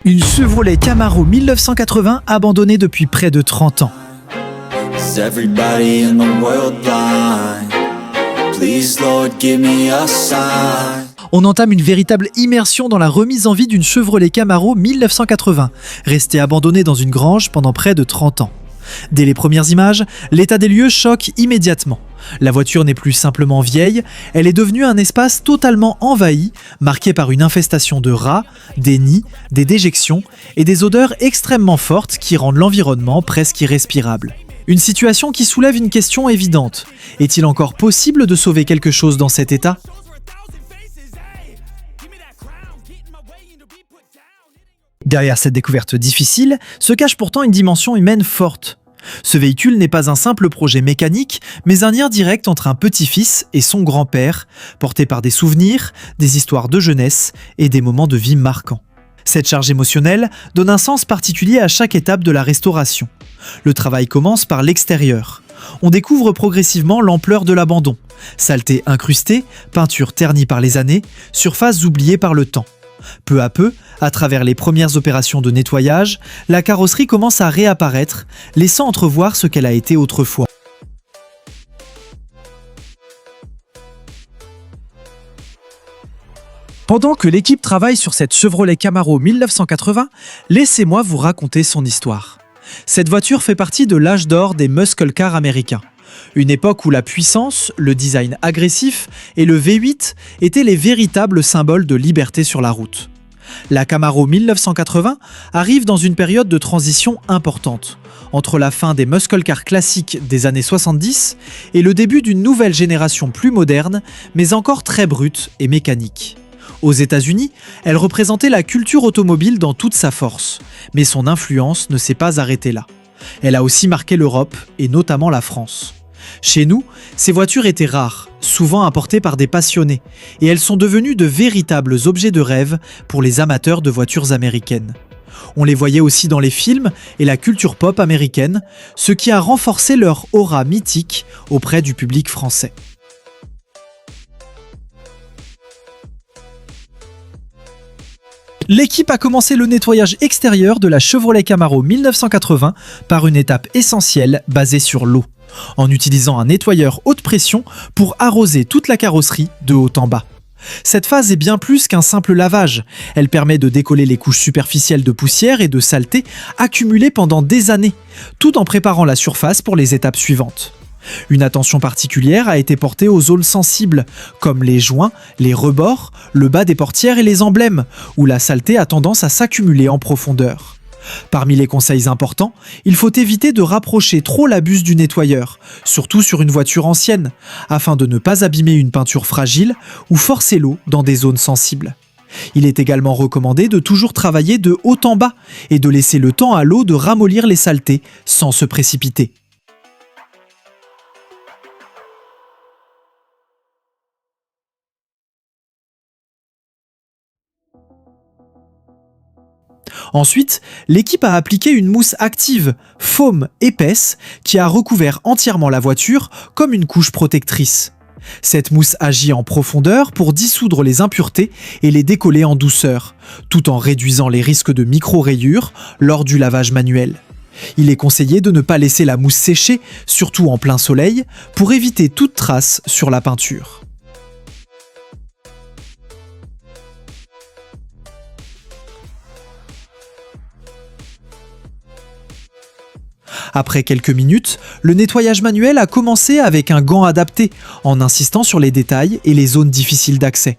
Une Chevrolet Camaro 1980 abandonnée depuis près de 30 ans. Is everybody in the world blind? Please, Lord, give me a sign. On entame une véritable immersion dans la remise en vie d'une Chevrolet Camaro 1980, restée abandonnée dans une grange pendant près de 30 ans. Dès les premières images, l'état des lieux choque immédiatement. La voiture n'est plus simplement vieille, elle est devenue un espace totalement envahi, marqué par une infestation de rats, des nids, des déjections et des odeurs extrêmement fortes qui rendent l'environnement presque irrespirable. Une situation qui soulève une question évidente. Est-il encore possible de sauver quelque chose dans cet état ? Derrière cette découverte difficile se cache pourtant une dimension humaine forte. Ce véhicule n'est pas un simple projet mécanique, mais un lien direct entre un petit-fils et son grand-père, porté par des souvenirs, des histoires de jeunesse et des moments de vie marquants. Cette charge émotionnelle donne un sens particulier à chaque étape de la restauration. Le travail commence par l'extérieur. On découvre progressivement l'ampleur de l'abandon. Saleté incrustée, peinture ternie par les années, surfaces oubliées par le temps. Peu à peu, à travers les premières opérations de nettoyage, la carrosserie commence à réapparaître, laissant entrevoir ce qu'elle a été autrefois. Pendant que l'équipe travaille sur cette Chevrolet Camaro 1980, laissez-moi vous raconter son histoire. Cette voiture fait partie de l'âge d'or des muscle cars américains. Une époque où la puissance, le design agressif et le V8 étaient les véritables symboles de liberté sur la route. La Camaro 1980 arrive dans une période de transition importante, entre la fin des muscle cars classiques des années 70 et le début d'une nouvelle génération plus moderne, mais encore très brute et mécanique. Aux États-Unis, elle représentait la culture automobile dans toute sa force, mais son influence ne s'est pas arrêtée là. Elle a aussi marqué l'Europe et notamment la France. Chez nous, ces voitures étaient rares, souvent importées par des passionnés, et elles sont devenues de véritables objets de rêve pour les amateurs de voitures américaines. On les voyait aussi dans les films et la culture pop américaine, ce qui a renforcé leur aura mythique auprès du public français. L'équipe a commencé le nettoyage extérieur de la Chevrolet Camaro 1980 par une étape essentielle basée sur l'eau, en utilisant un nettoyeur haute pression pour arroser toute la carrosserie de haut en bas. Cette phase est bien plus qu'un simple lavage. Elle permet de décoller les couches superficielles de poussière et de saleté accumulées pendant des années, tout en préparant la surface pour les étapes suivantes. Une attention particulière a été portée aux zones sensibles, comme les joints, les rebords, le bas des portières et les emblèmes, où la saleté a tendance à s'accumuler en profondeur. Parmi les conseils importants, il faut éviter de rapprocher trop la buse du nettoyeur, surtout sur une voiture ancienne, afin de ne pas abîmer une peinture fragile ou forcer l'eau dans des zones sensibles. Il est également recommandé de toujours travailler de haut en bas et de laisser le temps à l'eau de ramollir les saletés sans se précipiter. Ensuite, l'équipe a appliqué une mousse active, foam épaisse, qui a recouvert entièrement la voiture comme une couche protectrice. Cette mousse agit en profondeur pour dissoudre les impuretés et les décoller en douceur, tout en réduisant les risques de micro-rayures lors du lavage manuel. Il est conseillé de ne pas laisser la mousse sécher, surtout en plein soleil, pour éviter toute trace sur la peinture. Après quelques minutes, le nettoyage manuel a commencé avec un gant adapté, en insistant sur les détails et les zones difficiles d'accès.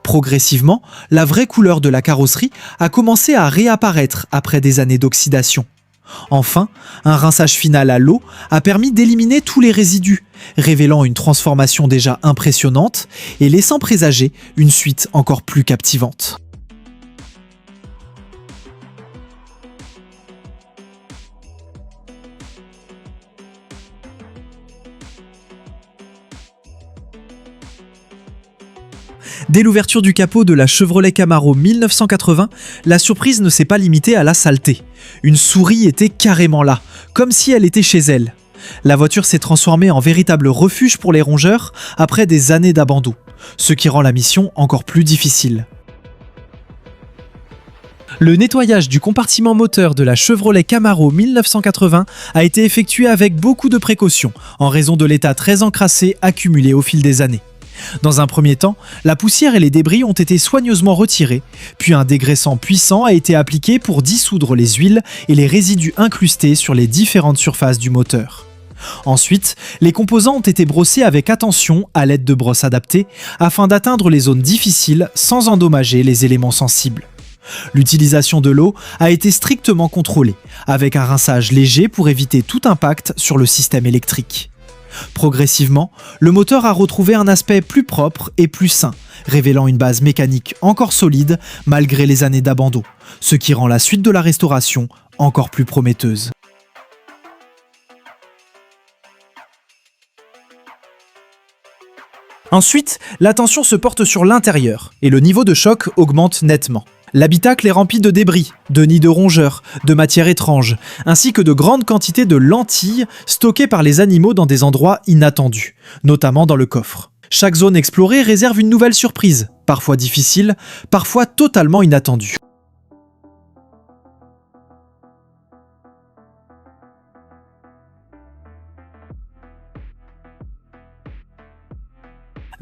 Progressivement, la vraie couleur de la carrosserie a commencé à réapparaître après des années d'oxydation. Enfin, un rinçage final à l'eau a permis d'éliminer tous les résidus, révélant une transformation déjà impressionnante et laissant présager une suite encore plus captivante. Dès l'ouverture du capot de la Chevrolet Camaro 1980, la surprise ne s'est pas limitée à la saleté. Une souris était carrément là, comme si elle était chez elle. La voiture s'est transformée en véritable refuge pour les rongeurs après des années d'abandon, ce qui rend la mission encore plus difficile. Le nettoyage du compartiment moteur de la Chevrolet Camaro 1980 a été effectué avec beaucoup de précautions, en raison de l'état très encrassé accumulé au fil des années. Dans un premier temps, la poussière et les débris ont été soigneusement retirés, puis un dégraissant puissant a été appliqué pour dissoudre les huiles et les résidus incrustés sur les différentes surfaces du moteur. Ensuite, les composants ont été brossés avec attention à l'aide de brosses adaptées afin d'atteindre les zones difficiles sans endommager les éléments sensibles. L'utilisation de l'eau a été strictement contrôlée, avec un rinçage léger pour éviter tout impact sur le système électrique. Progressivement, le moteur a retrouvé un aspect plus propre et plus sain, révélant une base mécanique encore solide malgré les années d'abandon, ce qui rend la suite de la restauration encore plus prometteuse. Ensuite, l'attention se porte sur l'intérieur et le niveau de choc augmente nettement. L'habitacle est rempli de débris, de nids de rongeurs, de matières étranges, ainsi que de grandes quantités de lentilles stockées par les animaux dans des endroits inattendus, notamment dans le coffre. Chaque zone explorée réserve une nouvelle surprise, parfois difficile, parfois totalement inattendue.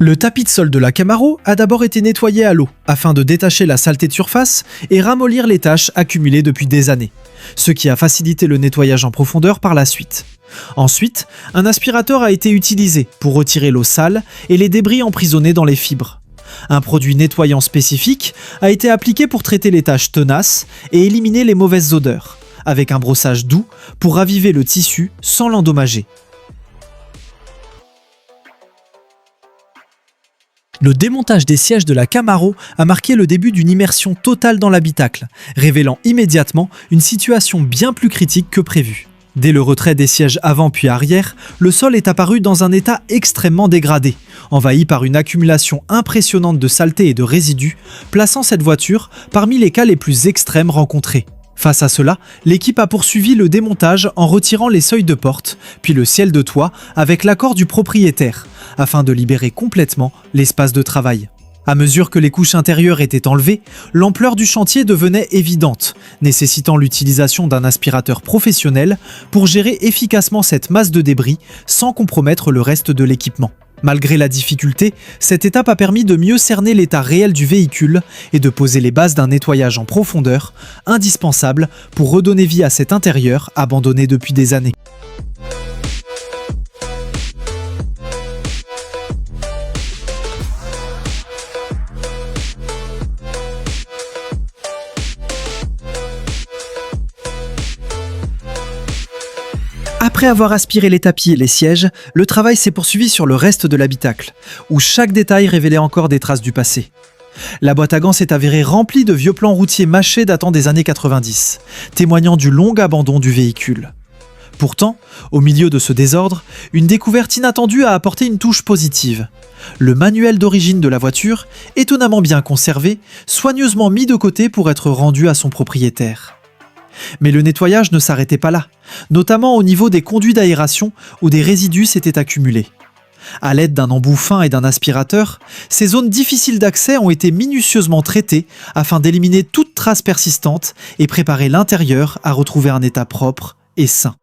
Le tapis de sol de la Camaro a d'abord été nettoyé à l'eau afin de détacher la saleté de surface et ramollir les taches accumulées depuis des années, ce qui a facilité le nettoyage en profondeur par la suite. Ensuite, un aspirateur a été utilisé pour retirer l'eau sale et les débris emprisonnés dans les fibres. Un produit nettoyant spécifique a été appliqué pour traiter les taches tenaces et éliminer les mauvaises odeurs, avec un brossage doux pour raviver le tissu sans l'endommager. Le démontage des sièges de la Camaro a marqué le début d'une immersion totale dans l'habitacle, révélant immédiatement une situation bien plus critique que prévu. Dès le retrait des sièges avant puis arrière, le sol est apparu dans un état extrêmement dégradé, envahi par une accumulation impressionnante de saleté et de résidus, plaçant cette voiture parmi les cas les plus extrêmes rencontrés. Face à cela, l'équipe a poursuivi le démontage en retirant les seuils de porte, puis le ciel de toit avec l'accord du propriétaire, afin de libérer complètement l'espace de travail. À mesure que les couches intérieures étaient enlevées, l'ampleur du chantier devenait évidente, nécessitant l'utilisation d'un aspirateur professionnel pour gérer efficacement cette masse de débris sans compromettre le reste de l'équipement. Malgré la difficulté, cette étape a permis de mieux cerner l'état réel du véhicule et de poser les bases d'un nettoyage en profondeur, indispensable pour redonner vie à cet intérieur abandonné depuis des années. Après avoir aspiré les tapis et les sièges, le travail s'est poursuivi sur le reste de l'habitacle, où chaque détail révélait encore des traces du passé. La boîte à gants s'est avérée remplie de vieux plans routiers mâchés datant des années 90, témoignant du long abandon du véhicule. Pourtant, au milieu de ce désordre, une découverte inattendue a apporté une touche positive. Le manuel d'origine de la voiture, étonnamment bien conservé, soigneusement mis de côté pour être rendu à son propriétaire. Mais le nettoyage ne s'arrêtait pas là, notamment au niveau des conduits d'aération où des résidus s'étaient accumulés. À l'aide d'un embout fin et d'un aspirateur, ces zones difficiles d'accès ont été minutieusement traitées afin d'éliminer toute trace persistante et préparer l'intérieur à retrouver un état propre et sain.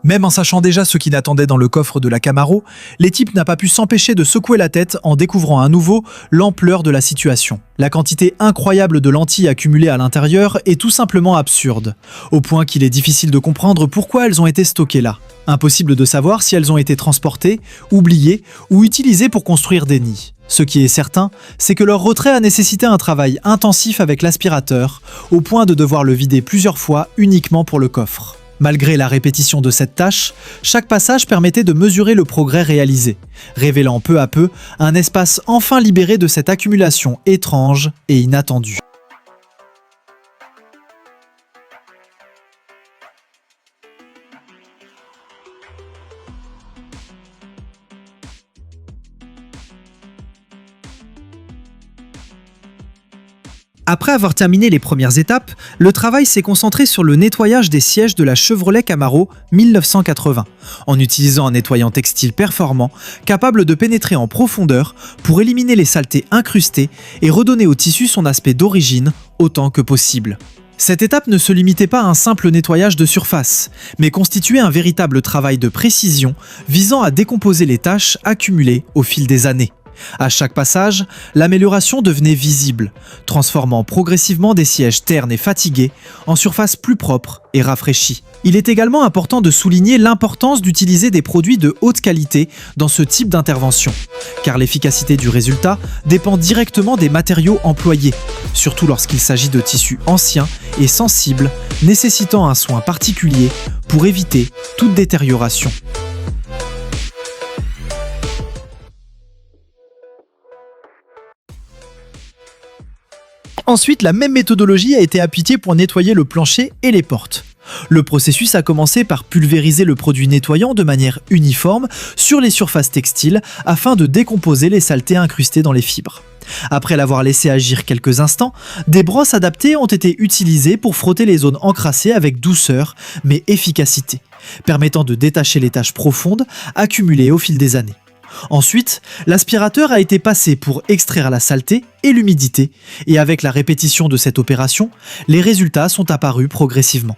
Même en sachant déjà ce qui l'attendait dans le coffre de la Camaro, l'équipe n'a pas pu s'empêcher de secouer la tête en découvrant à nouveau l'ampleur de la situation. La quantité incroyable de lentilles accumulées à l'intérieur est tout simplement absurde, au point qu'il est difficile de comprendre pourquoi elles ont été stockées là. Impossible de savoir si elles ont été transportées, oubliées ou utilisées pour construire des nids. Ce qui est certain, c'est que leur retrait a nécessité un travail intensif avec l'aspirateur, au point de devoir le vider plusieurs fois uniquement pour le coffre. Malgré la répétition de cette tâche, chaque passage permettait de mesurer le progrès réalisé, révélant peu à peu un espace enfin libéré de cette accumulation étrange et inattendue. Après avoir terminé les premières étapes, le travail s'est concentré sur le nettoyage des sièges de la Chevrolet Camaro 1980, en utilisant un nettoyant textile performant, capable de pénétrer en profondeur pour éliminer les saletés incrustées et redonner au tissu son aspect d'origine autant que possible. Cette étape ne se limitait pas à un simple nettoyage de surface, mais constituait un véritable travail de précision visant à décomposer les taches accumulées au fil des années. À chaque passage, l'amélioration devenait visible, transformant progressivement des sièges ternes et fatigués en surfaces plus propres et rafraîchies. Il est également important de souligner l'importance d'utiliser des produits de haute qualité dans ce type d'intervention, car l'efficacité du résultat dépend directement des matériaux employés, surtout lorsqu'il s'agit de tissus anciens et sensibles, nécessitant un soin particulier pour éviter toute détérioration. Ensuite, la même méthodologie a été appliquée pour nettoyer le plancher et les portes. Le processus a commencé par pulvériser le produit nettoyant de manière uniforme sur les surfaces textiles afin de décomposer les saletés incrustées dans les fibres. Après l'avoir laissé agir quelques instants, des brosses adaptées ont été utilisées pour frotter les zones encrassées avec douceur mais efficacité, permettant de détacher les taches profondes accumulées au fil des années. Ensuite, l'aspirateur a été passé pour extraire la saleté et l'humidité, et avec la répétition de cette opération, les résultats sont apparus progressivement.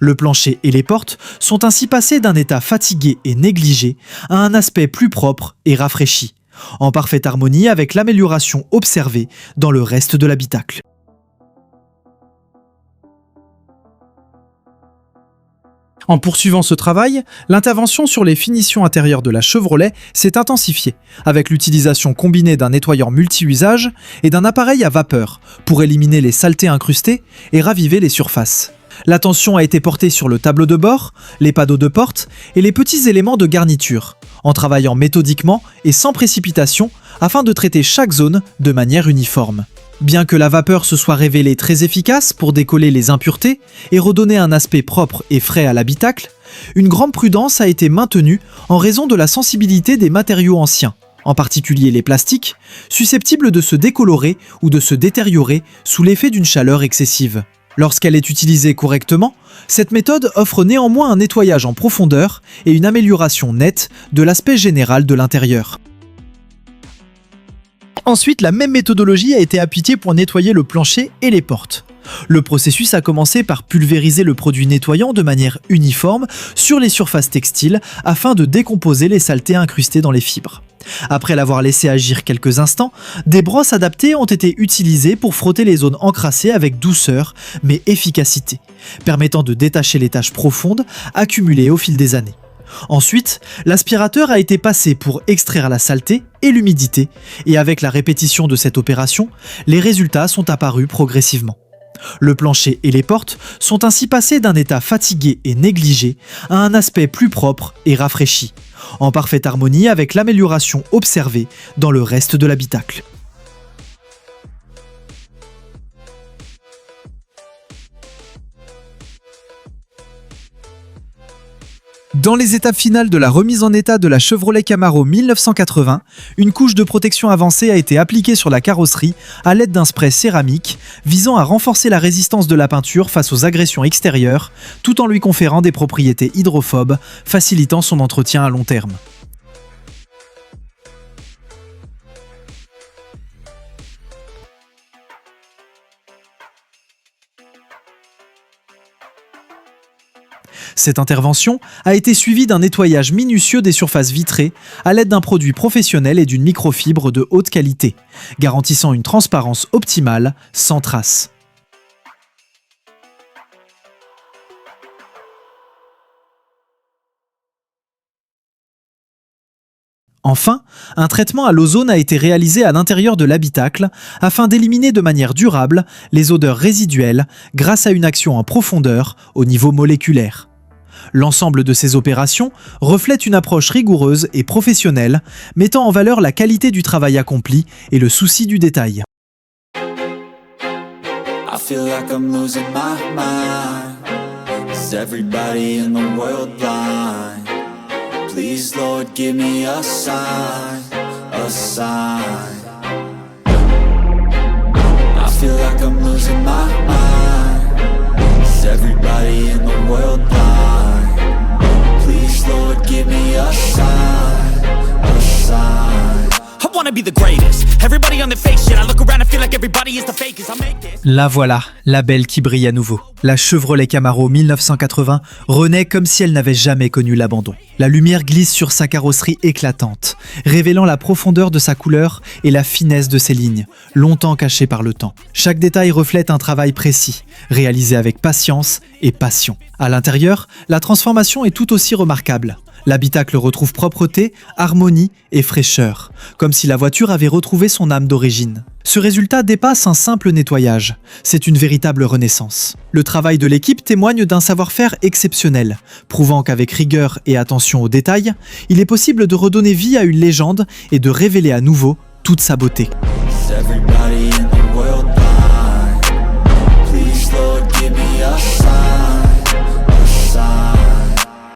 Le plancher et les portes sont ainsi passés d'un état fatigué et négligé à un aspect plus propre et rafraîchi, en parfaite harmonie avec l'amélioration observée dans le reste de l'habitacle. En poursuivant ce travail, l'intervention sur les finitions intérieures de la Chevrolet s'est intensifiée, avec l'utilisation combinée d'un nettoyant multi-usage et d'un appareil à vapeur pour éliminer les saletés incrustées et raviver les surfaces. L'attention a été portée sur le tableau de bord, les panneaux de porte et les petits éléments de garniture, en travaillant méthodiquement et sans précipitation afin de traiter chaque zone de manière uniforme. Bien que la vapeur se soit révélée très efficace pour décoller les impuretés et redonner un aspect propre et frais à l'habitacle, une grande prudence a été maintenue en raison de la sensibilité des matériaux anciens, en particulier les plastiques, susceptibles de se décolorer ou de se détériorer sous l'effet d'une chaleur excessive. Lorsqu'elle est utilisée correctement, cette méthode offre néanmoins un nettoyage en profondeur et une amélioration nette de l'aspect général de l'intérieur. Ensuite, la même méthodologie a été appliquée pour nettoyer le plancher et les portes. Le processus a commencé par pulvériser le produit nettoyant de manière uniforme sur les surfaces textiles afin de décomposer les saletés incrustées dans les fibres. Après l'avoir laissé agir quelques instants, des brosses adaptées ont été utilisées pour frotter les zones encrassées avec douceur mais efficacité, permettant de détacher les taches profondes accumulées au fil des années. Ensuite, l'aspirateur a été passé pour extraire la saleté et l'humidité, et avec la répétition de cette opération, les résultats sont apparus progressivement. Le plancher et les portes sont ainsi passés d'un état fatigué et négligé à un aspect plus propre et rafraîchi, en parfaite harmonie avec l'amélioration observée dans le reste de l'habitacle. Dans les étapes finales de la remise en état de la Chevrolet Camaro 1980, une couche de protection avancée a été appliquée sur la carrosserie à l'aide d'un spray céramique visant à renforcer la résistance de la peinture face aux agressions extérieures, tout en lui conférant des propriétés hydrophobes, facilitant son entretien à long terme. Cette intervention a été suivie d'un nettoyage minutieux des surfaces vitrées à l'aide d'un produit professionnel et d'une microfibre de haute qualité, garantissant une transparence optimale sans trace. Enfin, un traitement à l'ozone a été réalisé à l'intérieur de l'habitacle afin d'éliminer de manière durable les odeurs résiduelles grâce à une action en profondeur au niveau moléculaire. L'ensemble de ces opérations reflète une approche rigoureuse et professionnelle, mettant en valeur la qualité du travail accompli et le souci du détail. I feel like I'm losing my mind. Is everybody in the world blind? Please, Lord, give me a sign, a sign. I feel like I'm losing my mind. Is everybody in the world blind? Please, Lord, give me a sign, a sign. I wanna be the greatest. Everybody on the fake shit. I look around and feel like everybody is the fakest. I make this. La voilà, la belle qui brille à nouveau. La Chevrolet Camaro 1980 renaît comme si elle n'avait jamais connu l'abandon. La lumière glisse sur sa carrosserie éclatante, révélant la profondeur de sa couleur et la finesse de ses lignes, longtemps cachées par le temps. Chaque détail reflète un travail précis, réalisé avec patience et passion. À l'intérieur, la transformation est tout aussi remarquable. L'habitacle retrouve propreté, harmonie et fraîcheur, comme si la voiture avait retrouvé son âme d'origine. Ce résultat dépasse un simple nettoyage, c'est une véritable renaissance. Le travail de l'équipe témoigne d'un savoir-faire exceptionnel, prouvant qu'avec rigueur et attention aux détails, il est possible de redonner vie à une légende et de révéler à nouveau toute sa beauté.